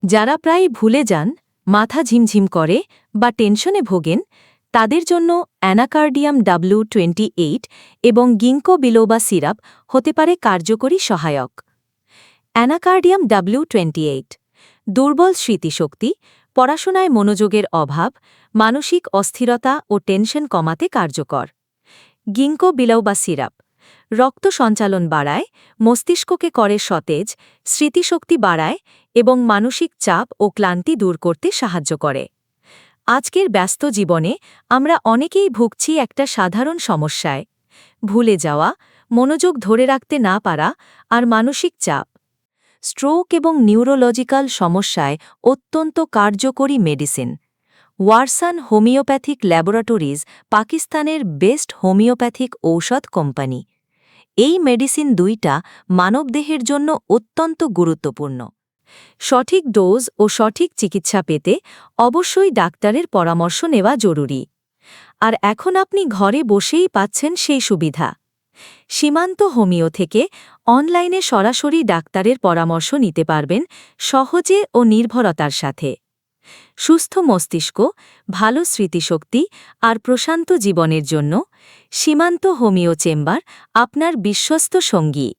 যারা প্রায় ভুলে যান, মাথা ঝিমঝিম করে বা টেনশনে ভোগেন, তাদের জন্য অ্যানাকার্ডিয়াম W28 এবং গিঙ্কো বিলোবা সিরাপ হতে পারে কার্যকরী সহায়ক। অ্যানাকার্ডিয়াম W28 দুর্বল স্মৃতিশক্তি, পড়াশোনায় মনোযোগের অভাব, মানসিক অস্থিরতা ও টেনশন কমাতে কার্যকর। গিঙ্কো বিলোবা সিরাপ রক্ত সঞ্চালন বাড়ায়, মস্তিষ্ককে করে সতেজ, স্মৃতিশক্তি বাড়ায় এবং মানসিক চাপ ও ক্লান্তি দূর করতে সাহায্য করে। আজকের ব্যস্ত জীবনে আমরা অনেকেই ভুগছি একটা সাধারণ সমস্যায়: ভুলে যাওয়া, মনোযোগ ধরে রাখতে না পারা আর মানসিক চাপ। স্ট্রোক এবং নিউরোলজিক্যাল সমস্যায় অত্যন্ত কার্যকরী মেডিসিন। ওয়ারসান হোমিওপ্যাথিক ল্যাবরেটরিজ পাকিস্তানের বেস্ট হোমিওপ্যাথিক ঔষধ কোম্পানি। এই মেডিসিন দুইটা মানবদেহের জন্য অত্যন্ত গুরুত্বপূর্ণ। সঠিক ডোজ ও সঠিক চিকিৎসা পেতে অবশ্যই ডাক্তারের পরামর্শ নেওয়া জরুরি। আর এখন আপনি ঘরে বসেই পাচ্ছেন সেই সুবিধা। সীমান্ত হোমিও থেকে অনলাইনে সরাসরি ডাক্তারের পরামর্শ নিতে পারবেন সহজে ও নির্ভরতার সাথে। সুস্থ মস্তিষ্ক, ভালো স্মৃতিশক্তি আর প্রশান্ত জীবনের জন্য সীমান্ত হোমিও চেম্বার আপনার বিশ্বস্ত সঙ্গী।